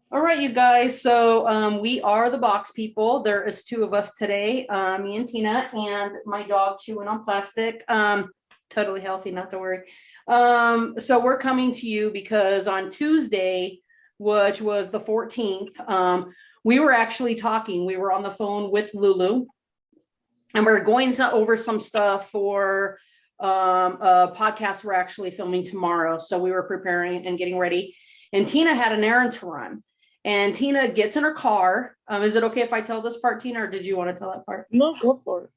All right, you guys. So we are the box people. There is two of us today, me and Tina, and my dog chewing on plastic. Totally healthy, not to worry. So we're coming to you because on Tuesday, which was the 14th, we were actually talking. We were on the phone with Lulu, and we're going over some stuff for a podcast we're actually filming tomorrow. So we were preparing and getting ready, and Tina had an errand to run. And Tina gets in her car. Is it okay if I tell this part, Tina, or did you want to tell that part? No, go for it.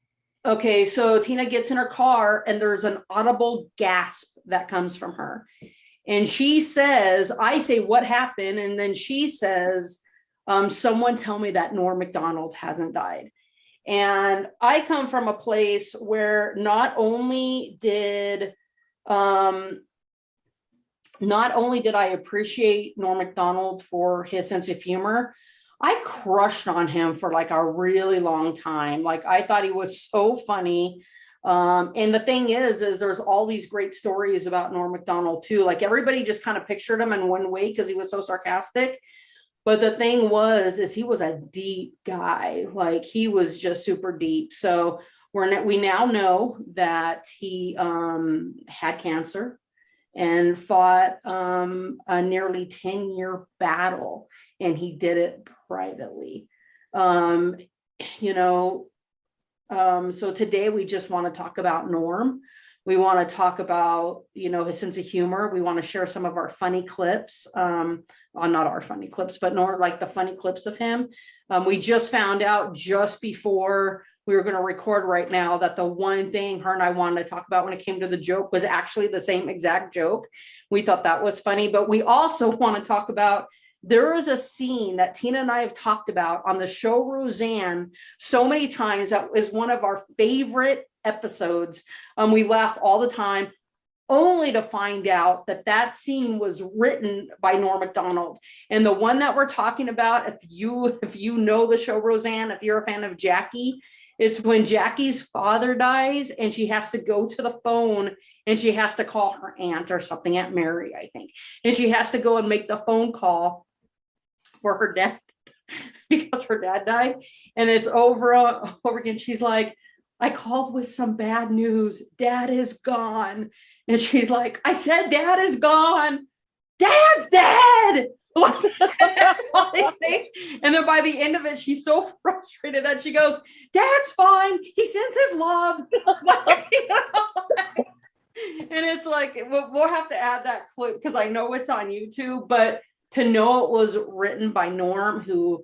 Okay, so Tina gets in her car and there's an audible gasp that comes from her. And she says, I say, what happened? And then she says, someone tell me that Norm Macdonald hasn't died. And I come from a place where not only did I appreciate Norm Macdonald for his sense of humor, I crushed on him for like a really long time. Like I thought he was so funny. And the thing is there's all these great stories about Norm Macdonald too. Like everybody just kind of pictured him in one way because he was so sarcastic. But the thing is he was a deep guy. Like he was just super deep. So we now know that he had cancer and fought a nearly 10-year battle, and he did it privately. Um, you know, so today we just want to talk about Norm. We want to talk about, his sense of humor. We want to share some of our funny clips. Well, not our funny clips, but nor like the funny clips of him. We just found out just before we were going to record right now that the one thing her and I wanted to talk about when it came to the joke was actually the same exact joke. We thought that was funny, but we also want to talk about there is a scene that Tina and I have talked about on the show Roseanne so many times. That is one of our favorite episodes. We laugh all the time, only to find out that that scene was written by Norm Macdonald. And the one that we're talking about, if you know the show Roseanne, if you're a fan of Jackie, it's when Jackie's father dies and she has to go to the phone and she has to call her aunt or something, Aunt Mary, I think. And she has to go and make the phone call for her dad because her dad died. And it's over again. She's like, I called with some bad news. Dad is gone. And she's like, I said, Dad is gone. Dad's dead. That's all they say. And then by the end of it, she's so frustrated that she goes, Dad's fine. He sends his love. And it's like, we'll have to add that clip because I know it's on YouTube, but to know it was written by Norm, who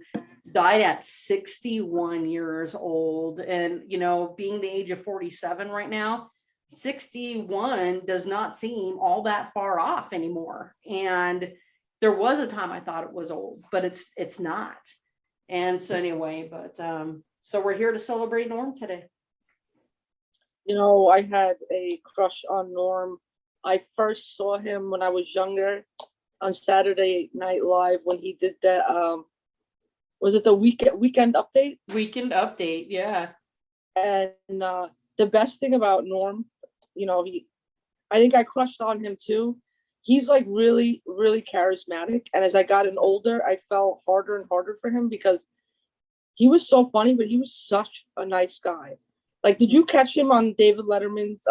died at 61 years old. And, being the age of 47 right now, 61 does not seem all that far off anymore. And there was a time I thought it was old, but it's not. And so anyway, so we're here to celebrate Norm today. I had a crush on Norm. I first saw him when I was younger on Saturday Night Live when he did that. Was it the weekend update? Weekend update, yeah. And the best thing about Norm, I think I crushed on him too. He's like really, really charismatic. And as I got older, I fell harder and harder for him because he was so funny, but he was such a nice guy. Like, did you catch him on David Letterman's,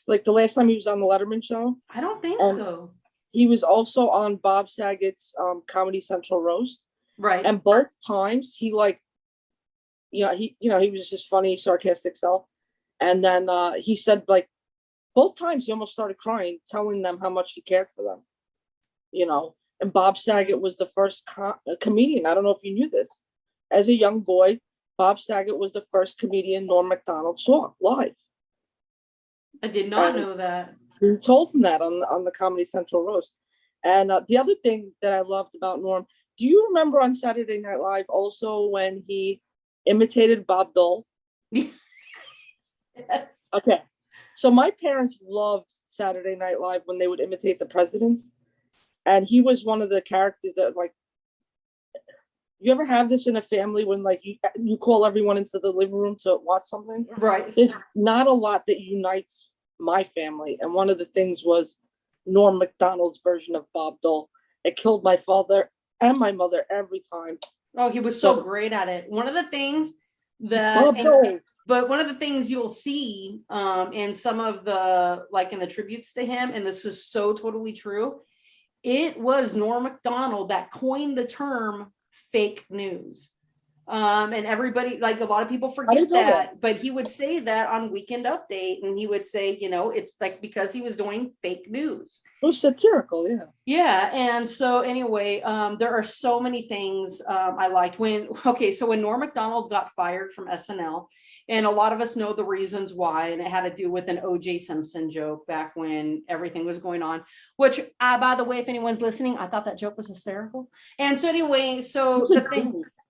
like the last time he was on the Letterman show? I don't think so. He was also on Bob Saget's Comedy Central roast. Right. And both times he he was just funny, sarcastic self. And then he said, like, both times he almost started crying, telling them how much he cared for them. And Bob Saget was the first comedian. I don't know if you knew this. As a young boy, Bob Saget was the first comedian Norm Macdonald saw live. I did not know that. He told him that on the Comedy Central roast. And the other thing that I loved about Norm, do you remember on Saturday Night Live also when he imitated Bob Dole? Yes. Okay. So my parents loved Saturday Night Live when they would imitate the presidents. And he was one of the characters that, like, you ever have this in a family when, like, you call everyone into the living room to watch something? Right. There's not a lot that unites my family. And one of the things was Norm Macdonald's version of Bob Dole. It killed my father and my mother every time. Oh, he was so great at it. One of the things Bob that, Dole. but one of the things you'll see in some of the, like in the tributes to him, and this is so totally true, it was Norm Macdonald that coined the term fake news. And everybody, like a lot of people forget that, but he would say that on Weekend Update, and he would say, you know, it's like because he was doing fake news. It was satirical, yeah. Yeah, and so anyway, there are so many things I liked when Norm Macdonald got fired from SNL, and a lot of us know the reasons why, and it had to do with an O.J. Simpson joke back when everything was going on, which, by the way, if anyone's listening, I thought that joke was hysterical. And so anyway, the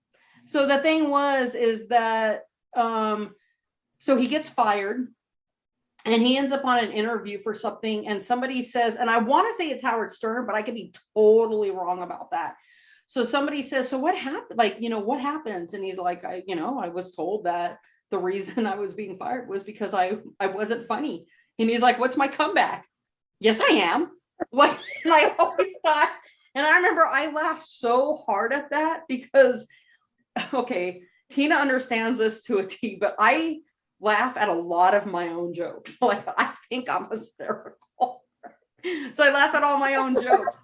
thing was, is that, so he gets fired and he ends up on an interview for something, and somebody says, and I want to say it's Howard Stern, but I could be totally wrong about that. So somebody says, so what happened? Like, you know, what happens? And he's like, I was told that the reason I was being fired was because I wasn't funny. And he's like, what's my comeback? Yes, I am. What? And I always thought, and I remember I laughed so hard at that because, okay, Tina understands this to a T, but I laugh at a lot of my own jokes. Like, I think I'm hysterical. So I laugh at all my own jokes.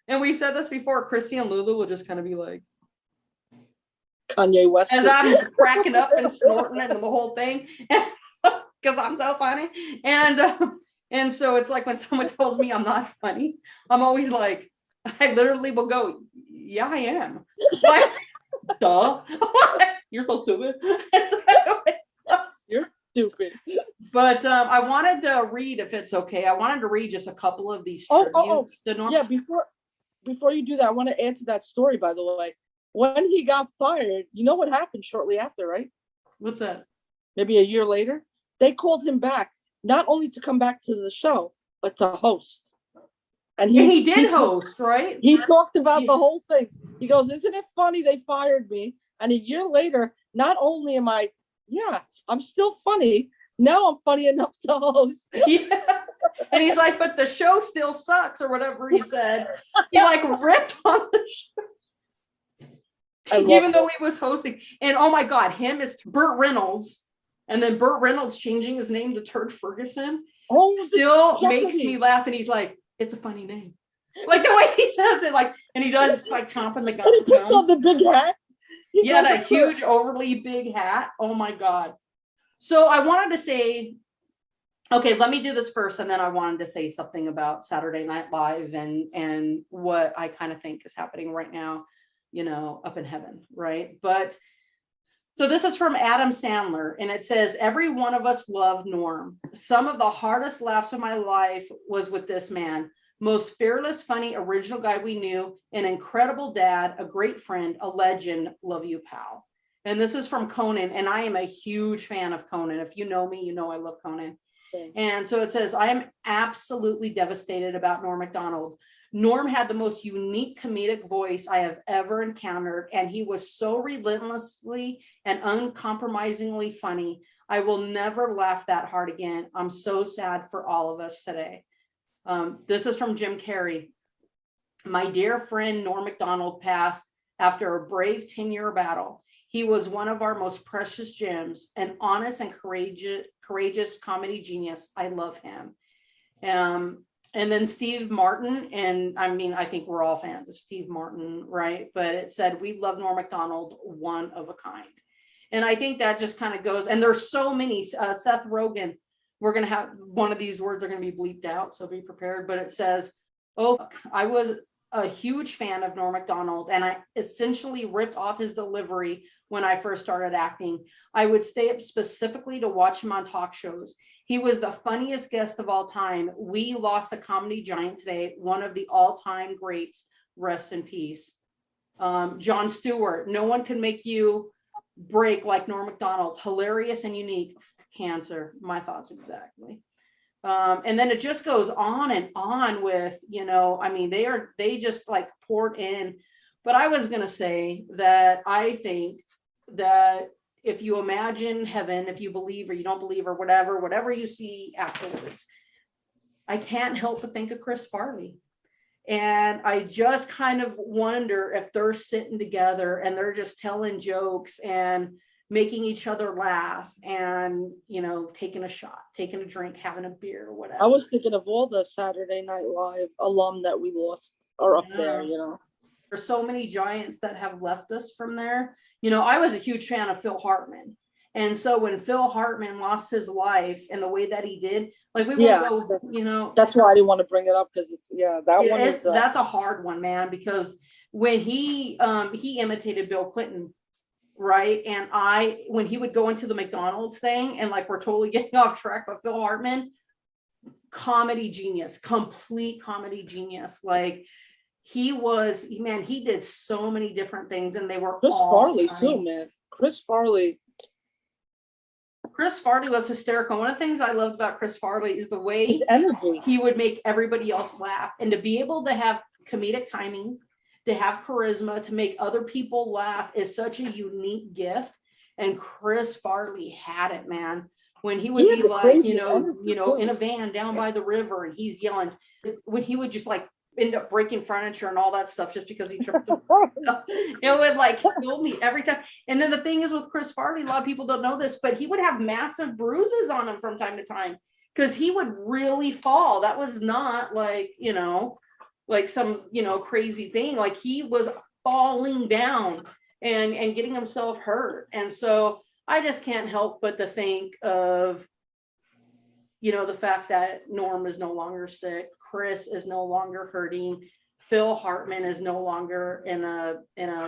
And we've said this before, Chrissy and Lulu will just kind of be like, Kanye West. as I'm cracking up and snorting and the whole thing, because I'm so funny. And so it's like when someone tells me I'm not funny, I'm always like, I literally will go, yeah, I am. Like, duh. You're so stupid. You're stupid. But I wanted to read, if it's okay, I wanted to read just a couple of these tributes to Norm. Yeah, before you do that, I want to add to that story, by the way. When he got fired, you know what happened shortly after, right? What's that? Maybe a year later, they called him back, not only to come back to the show, but to host. And he did host, right? He talked about the whole thing. He goes, isn't it funny they fired me? And a year later, not only am I'm still funny. Now I'm funny enough to host. Yeah. And he's like, but the show still sucks, or whatever he said. He like ripped on the show. Even though he was hosting. And oh my God, him is Burt Reynolds. And then Burt Reynolds changing his name to Turd Ferguson still makes me laugh. And he's like, it's a funny name. Like the way he says it, like, and he does like chomping the gum. And he puts on the big hat. Yeah, that huge, overly big hat. Oh my God. So I wanted to say, okay, let me do this first. And then I wanted to say something about Saturday Night Live and what I kind of think is happening right now, you know, up in heaven, right? But so this is from Adam Sandler, and it says, every one of us loved Norm. Some of the hardest laughs of my life was with this man. Most fearless, funny, original guy we knew, an incredible dad, a great friend, a legend. Love you, pal. And this is from Conan, and I am a huge fan of Conan. If you know me, you know I love Conan. Okay. And so it says, I am absolutely devastated about Norm Macdonald. Norm had the most unique comedic voice I have ever encountered, and he was so relentlessly and uncompromisingly funny. I will never laugh that hard again. I'm so sad for all of us today. This is from Jim Carrey. My dear friend Norm Macdonald passed after a brave 10-year battle. He was one of our most precious gems, an honest and courageous comedy genius. I love him. And then Steve Martin, and I mean, I think we're all fans of Steve Martin, right? But it said, we love Norm Macdonald, one of a kind. And I think that just kind of goes, and there's so many, Seth Rogen, we're going to have, one of these words are going to be bleeped out, so be prepared. But it says, I was a huge fan of Norm Macdonald, and I essentially ripped off his delivery when I first started acting. I would stay up specifically to watch him on talk shows. He was the funniest guest of all time. We lost a comedy giant today, one of the all-time greats. Rest in peace. Jon Stewart, no one can make you break like Norm Macdonald. Hilarious and unique. Cancer, my thoughts exactly. And then it just goes on and on with, you know, I mean, they just like poured in. But I was going to say that I think that if you imagine heaven, if you believe or you don't believe or whatever you see afterwards, I can't help but think of Chris Farley. And I just kind of wonder if they're sitting together and they're just telling jokes and making each other laugh and, taking a shot, taking a drink, having a beer, whatever. I was thinking of all the Saturday Night Live alum that we lost are up there, There's so many giants that have left us from there. I was a huge fan of Phil Hartman. And so when Phil Hartman lost his life and the way that he did, like we won't go, that's why I didn't want to bring it up because that's a hard one, man, because when he imitated Bill Clinton, right? And when he would go into the McDonald's thing, and like we're totally getting off track, but Phil Hartman, comedy genius, complete comedy genius. Like he did so many different things, and they were Chris all Farley funny. too, man. Chris Farley was hysterical. One of the things I loved about Chris Farley is the way his energy. He would make everybody else laugh, and to be able to have comedic timing, to have charisma, to make other people laugh is such a unique gift. And Chris Farley had it, man. When he would be like, in a van down by the river, and he's yelling, when he would just like end up breaking furniture and all that stuff just because he tripped. It would like kill me every time. And then the thing is with Chris Farley, a lot of people don't know this, but he would have massive bruises on him from time to time because he would really fall. That was not like, like some, crazy thing. Like he was falling down and getting himself hurt. And so I just can't help but to think of, the fact that Norm is no longer sick. Chris is no longer hurting. Phil Hartman is no longer in a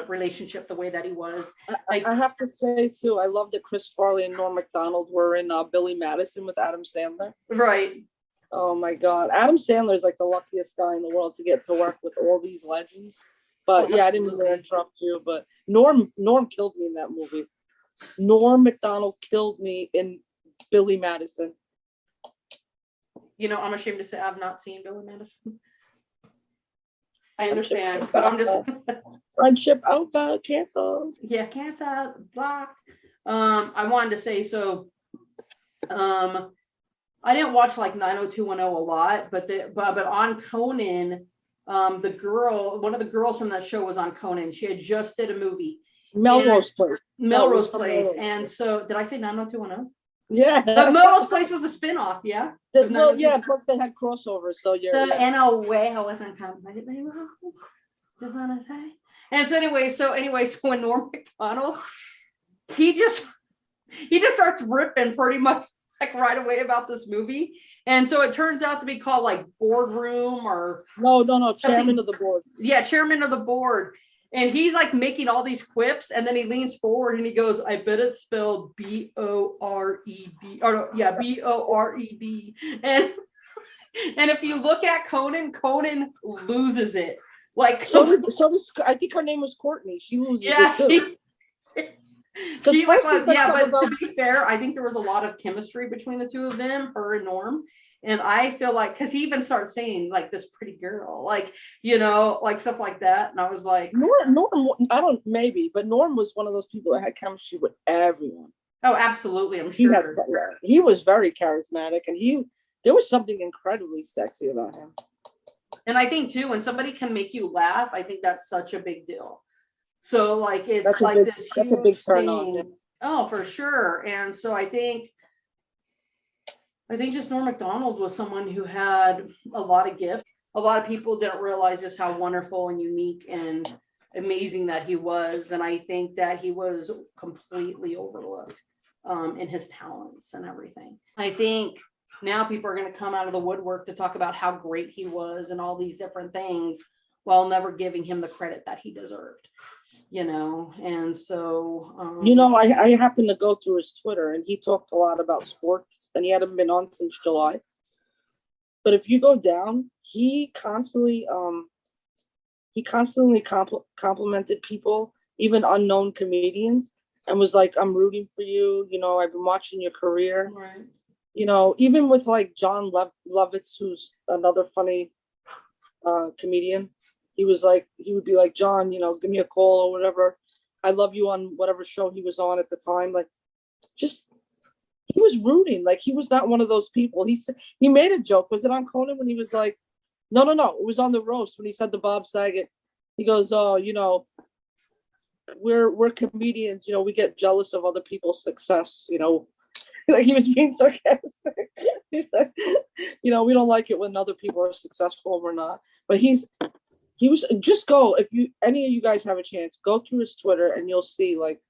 relationship the way that he was. I have to say too, I love that Chris Farley and Norm Macdonald were in Billy Madison with Adam Sandler. Right. Oh my God, Adam Sandler is like the luckiest guy in the world to get to work with all these legends. But I didn't mean to interrupt you. But Norm killed me in that movie. Norm Macdonald killed me in Billy Madison. I'm ashamed to say I've not seen Billy Madison. I understand, but I'm just friendship over, canceled. Yeah, canceled, blocked. I wanted to say so. I didn't watch like 90210 a lot, but on Conan, one of the girls from that show was on Conan. She had just did a movie. Melrose Place. Melrose Place. And so did I say 90210? Yeah. But Melrose Place was a spin-off, yeah? Well, yeah, plus they had crossovers. So in a way I wasn't completely wrong. Just want to say. And so anyway, so when Norm Macdonald, he just starts ripping pretty much like right away about this movie. And so it turns out to be called like Boardroom or no, Chairman of the Board. Yeah, Chairman of the Board. And he's like making all these quips, and then he leans forward and he goes, "I bet it's spelled B-O-R-E-B." Or no, yeah, B-O-R-E-B. And if you look at Conan loses it. Like I think her name was Courtney. She loses it too. But to be fair, I think there was a lot of chemistry between the two of them, her and Norm. And I feel like, because he even starts saying like this pretty girl, like, like stuff like that. And I was like, Norm, but Norm was one of those people that had chemistry with everyone. Oh, absolutely. I'm sure. He was very charismatic, and there was something incredibly sexy about him. And I think too, when somebody can make you laugh, I think that's such a big deal. So like, it's that's a big turn on. Yeah. Oh, for sure. And so I think just Norm Macdonald was someone who had a lot of gifts. A lot of people didn't realize just how wonderful and unique and amazing that he was. And I think that he was completely overlooked in his talents and everything. I think now people are going to come out of the woodwork to talk about how great he was and all these different things while never giving him the credit that he deserved. And so I happened to go through his Twitter, and he talked a lot about sports, and he hadn't been on since July. But if you go down, he constantly complimented people, even unknown comedians, and was like, "I'm rooting for you. I've been watching your career." Right. Even with like John Lovitz, who's another funny comedian. He would be like, "John, give me a call or whatever. I love you," on whatever show he was on at the time. Like, just, he was rooting. Like, he was not one of those people. He made a joke. Was it on Conan when he was like, No. It was on the roast when he said to Bob Saget, he goes, "Oh, we're comedians. We get jealous of other people's success. Like he was being sarcastic. He's like, we don't like it when other people are successful and we're not. But he was just go if any of you guys have a chance, go through his Twitter and you'll see like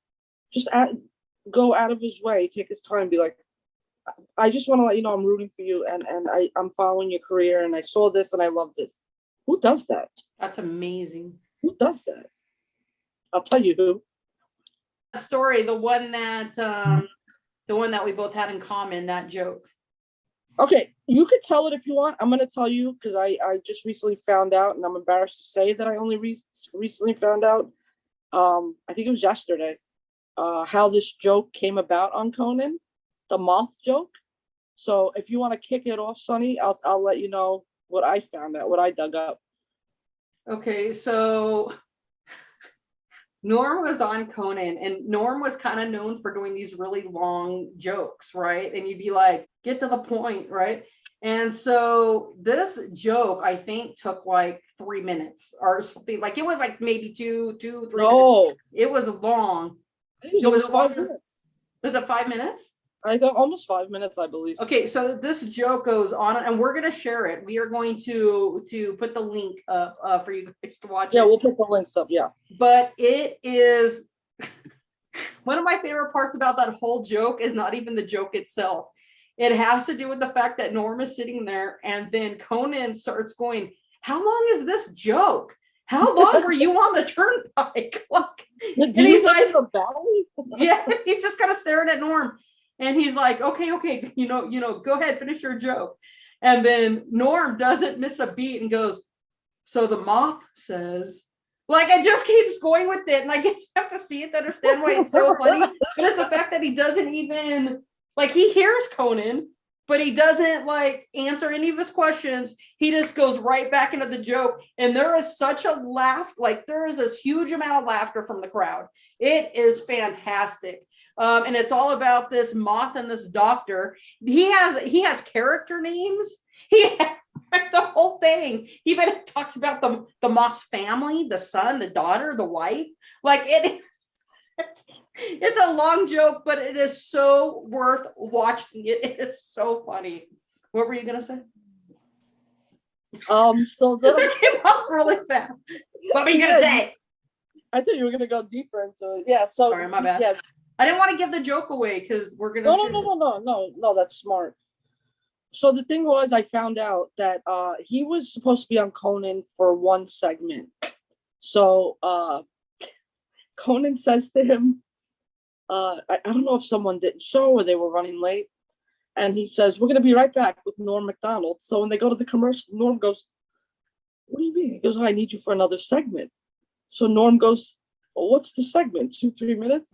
go out of his way, take his time, be like, I just want to let you know I'm rooting for you and I'm following your career and I saw this and I love this. Who does that? That's amazing. Who does that? I'll tell you who. Story, the one that we both had in common, that joke. Okay, you could tell it if you want. I'm going to tell you because I just recently found out, and I'm embarrassed to say that I only recently found out. I think it was yesterday, how this joke came about on Conan, the moth joke. So if you want to kick it off, Sonny, I'll let you know what I found out, what I dug up. Okay, so Norm was on Conan, and Norm was kind of known for doing these really long jokes, right? And you'd be like, get to the point, right? And so this joke, I think, took like 3 minutes or something. Like it was like maybe 2, 3 minutes. It was long. It was 5 minutes. Was it 5 minutes? I got almost 5 minutes, I believe. Okay, so this joke goes on, and we're going to share it. We are going to put the link up for you guys to watch. Yeah, we'll put the links up. Yeah, but it is one of my favorite parts about that whole joke is not even the joke itself. It has to do with the fact that Norm is sitting there, and then Conan starts going, "How long is this joke? How long were you on the turnpike?" And he's like, yeah, he's just kind of staring at Norm. And he's like, okay, go ahead, finish your joke. And then Norm doesn't miss a beat and goes, so the moth says, like, it just keeps going with it. And I guess you have to see it to understand why it's so funny. But it's the fact that he doesn't even, like, he hears Conan, but he doesn't, like, answer any of his questions. He just goes right back into the joke. And there is such a laugh, like, there is this huge amount of laughter from the crowd. It is fantastic. And it's all about this moth and this doctor. He has character names. He has like the whole thing. He even talks about the moth's family, the son, the daughter, the wife. Like it's a long joke, but it is so worth watching. It is so funny. What were you gonna say? So that came off really fast. What were you gonna say? I thought you were gonna go deeper into it. Yeah. So sorry, my bad. Yeah. I didn't want to give the joke away because we're gonna. No. That's smart. So the thing was, I found out that he was supposed to be on Conan for one segment. So Conan says to him, I don't know if someone didn't show or they were running late, and he says, "We're gonna be right back with Norm Macdonald." So when they go to the commercial, Norm goes, "What do you mean?" He goes, "I need you for another segment." So Norm goes, "Well, what's the segment? 2-3 minutes?"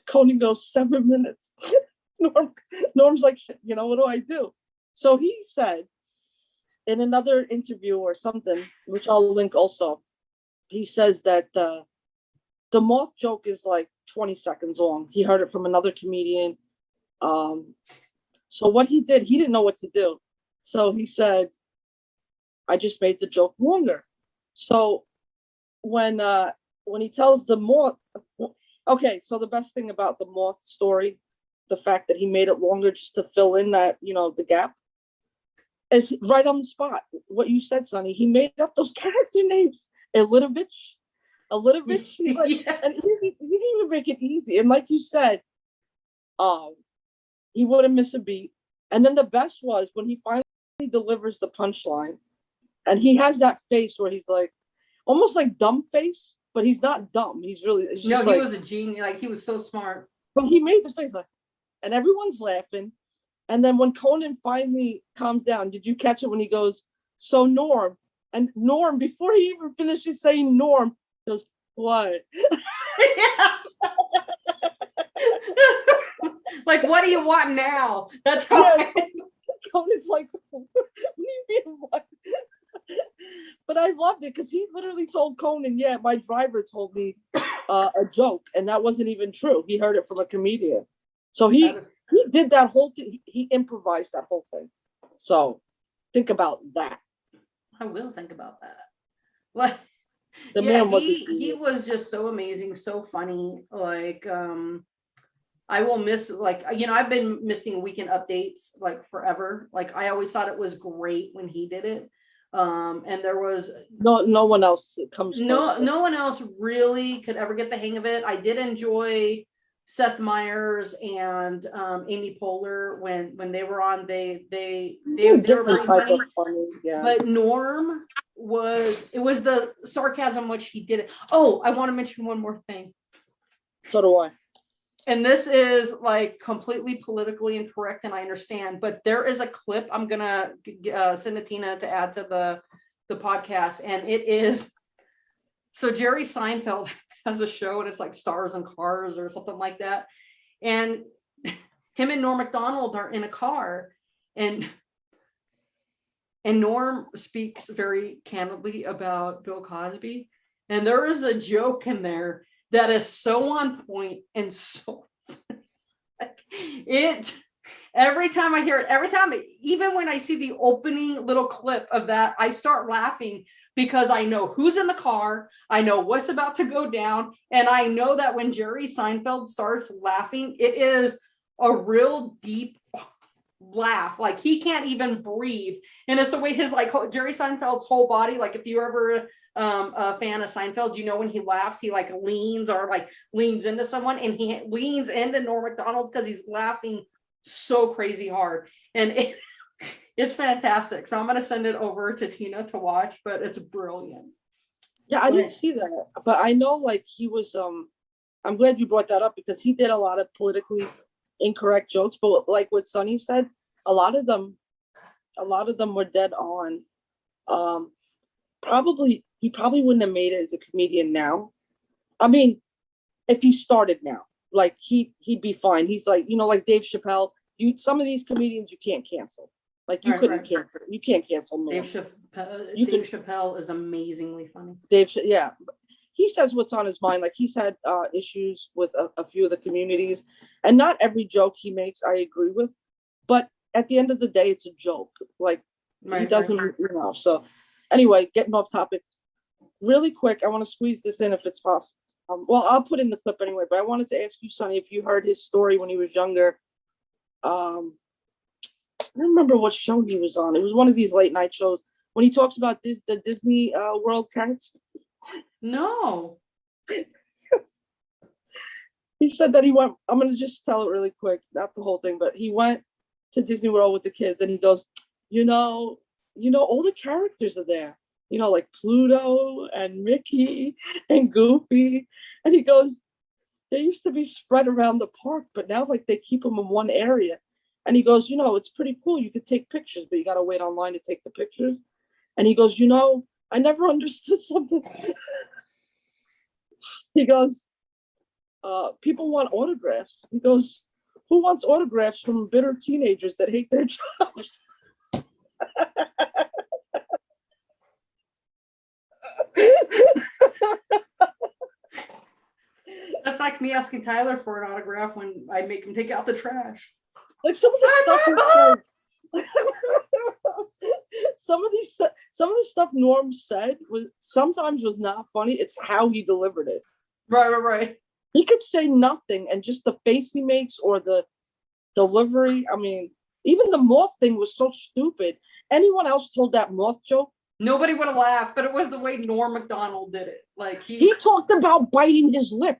Conan goes, 7 minutes. Norm's like, what do I do? So he said in another interview or something, which I'll link also, he says that the moth joke is like 20 seconds long. He heard it from another comedian. So what he did, he didn't know what to do. So he said, I just made the joke longer. So when he tells the moth, okay, so the best thing about the moth story, the fact that he made it longer just to fill in that, the gap, is right on the spot. What you said, Sonny, he made up those character names. Elitovich, yeah. And he didn't even make it easy. And like you said, he wouldn't miss a beat. And then the best was when he finally delivers the punchline, and he has that face where he's like, almost like dumb face. But he's not dumb. He's really he was a genius. Like he was so smart. But he made this face like, and everyone's laughing. And then when Conan finally calms down, did you catch it when he goes, "So Norm," and Norm, before he even finishes saying Norm, goes, "What?" Like, what do you want now? That's how. Yeah. Conan's like, "What do you mean what?" But I loved it because he literally told Conan, "Yeah, my driver told me a joke, and that wasn't even true. He heard it from a comedian." So he did that whole thing. He improvised that whole thing. So think about that. I will think about that. Like, The yeah, man was a he genius. was just so amazing, so funny. Like, I will miss, like, I've been missing weekend updates like forever. Like, I always thought it was great when he did it. And there was No one else comes close to. no one else really could ever get the hang of it. I did enjoy Seth Meyers and Amy Poehler when they were on. They A were different really type funny. of funny, yeah. But Norm was the sarcasm which he did it. Oh, I want to mention one more thing. So do I. And this is like completely politically incorrect, and I understand, but there is a clip I'm gonna send to Tina to add to the podcast, and it is, so Jerry Seinfeld has a show, and it's like Stars and Cars or something like that, and him and Norm Macdonald are in a car, and Norm speaks very candidly about Bill Cosby, and there is a joke in there that is so on point and so it, every time I hear it, even when I see the opening little clip of that, I start laughing because I know who's in the car, I know what's about to go down, and I know that when Jerry Seinfeld starts laughing, it is a real deep laugh, like he can't even breathe, and it's the way his, like, Jerry Seinfeld's whole body, like if you ever a fan of Seinfeld, when he laughs, he like leans into someone, and he leans into Norm Macdonald because he's laughing so crazy hard, and it's fantastic. So I'm gonna send it over to Tina to watch, but it's brilliant. Yeah, I didn't see that, but I know, like, he was. I'm glad you brought that up because he did a lot of politically incorrect jokes, but like what Sonny said, a lot of them were dead on. He probably wouldn't have made it as a comedian now. I mean, if he started now, like he'd be fine. He's like, like Dave Chappelle. Some of these comedians you can't cancel. Like you couldn't cancel. You can't cancel Norm. Dave Chappelle is amazingly funny. Yeah. He says what's on his mind. Like he's had issues with a few of the communities, and not every joke he makes I agree with, but at the end of the day, it's a joke. Like he doesn't, So anyway, getting off topic, really quick, I want to squeeze this in if it's possible. Well, I'll put in the clip anyway, but I wanted to ask you, Sonny, if you heard his story when he was younger. I don't remember what show he was on. It was one of these late night shows when he talks about the Disney World characters. No. He said that he went, I'm going to just tell it really quick, not the whole thing, but he went to Disney World with the kids, and he goes, all the characters are there, like Pluto and Mickey and Goofy. And he goes, they used to be spread around the park, but now like they keep them in one area. And he goes, it's pretty cool. You could take pictures, but you got to wait online to take the pictures. And he goes, I never understood something. He goes, people want autographs. He goes, who wants autographs from bitter teenagers that hate their jobs? That's like me asking Tyler for an autograph when I make him take out the trash. Like some of the stuff Norm said sometimes was not funny. It's how he delivered it. Right. He could say nothing, and just the face he makes or the delivery. I mean, even the moth thing was so stupid. Anyone else told that moth joke, nobody would have laughed, but it was the way Norm Macdonald did it. Like he talked about biting his lip.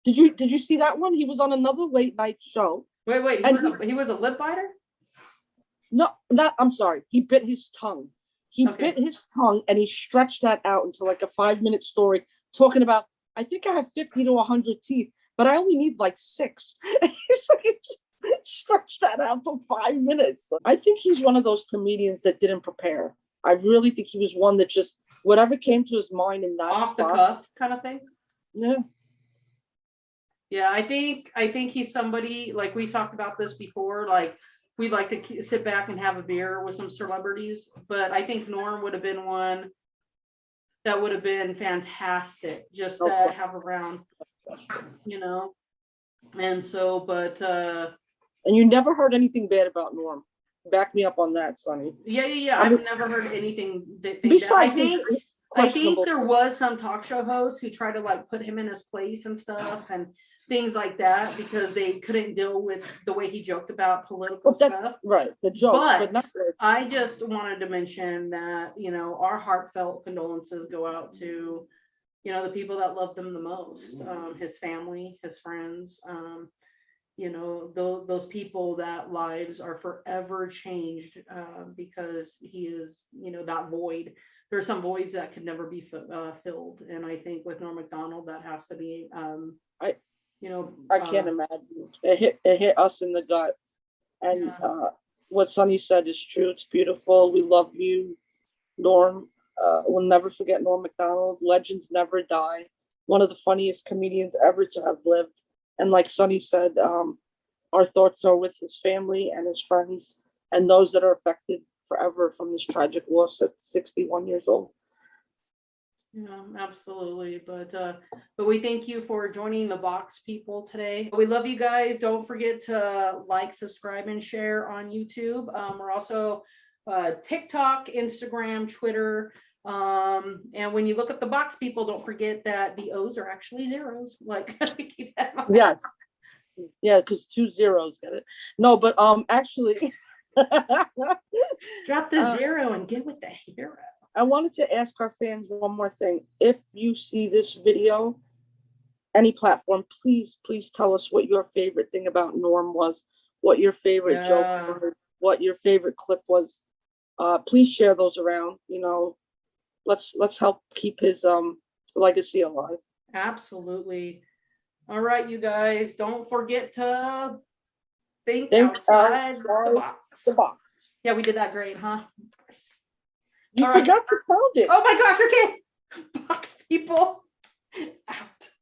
Did you see that one? He was on another late night show. Wait, he was a lip biter? No, I'm sorry. He bit his tongue. Bit his tongue, and he stretched that out into like a 5-minute story talking about, I think I have 50 to 100 teeth, but I only need like 6. He's like, stretch that out to 5 minutes. I think he's one of those comedians that didn't prepare. I really think he was one that just, whatever came to his mind in that off the cuff kind of thing. Yeah, I think he's somebody, like we talked about this before, like we'd like to sit back and have a beer with some celebrities, but I think Norm would have been one that would have been fantastic just to have around, and so, but and you never heard anything bad about Norm. Back me up on that, Sonny. Yeah. I've never heard anything that think that. Besides, I think there was some talk show hosts who tried to like put him in his place and stuff and things like that because they couldn't deal with the way he joked about political stuff. Right, the jokes, but not good. I just wanted to mention that, you know, our heartfelt condolences go out to, you know, the people that loved him the most, his family, his friends, you know, those people that lives are forever changed because he is, you know, that void. There's some voids that could never be filled. And I think with Norm Macdonald, that has to be, you know, I can't imagine. It hit us in the gut. And what Sonny said is true. It's beautiful. We love you, Norm. We'll never forget Norm Macdonald. Legends never die. One of the funniest comedians ever to have lived. And like Sonny said, our thoughts are with his family and his friends and those that are affected forever from this tragic loss at 61 years old. Yeah, absolutely. But we thank you for joining the Box people today. We love you guys. Don't forget to like, subscribe, and share on YouTube. We're also TikTok, Instagram, Twitter. And when you look at the Box people, don't forget that the O's are actually zeros. Like, keep that in mind. Yes. Yeah, because 2 zeros, get it? No, but actually drop the zero and get with the hero. I wanted to ask our fans one more thing. If you see this video, any platform, please tell us what your favorite thing about Norm was, what your favorite joke was, what your favorite clip was. Please share those around. You know, let's help keep his legacy alive. Absolutely. All right, you guys, don't forget to think outside the box. Yeah, we did that great, huh? You forgot to sound it. Oh my gosh, okay. Box people.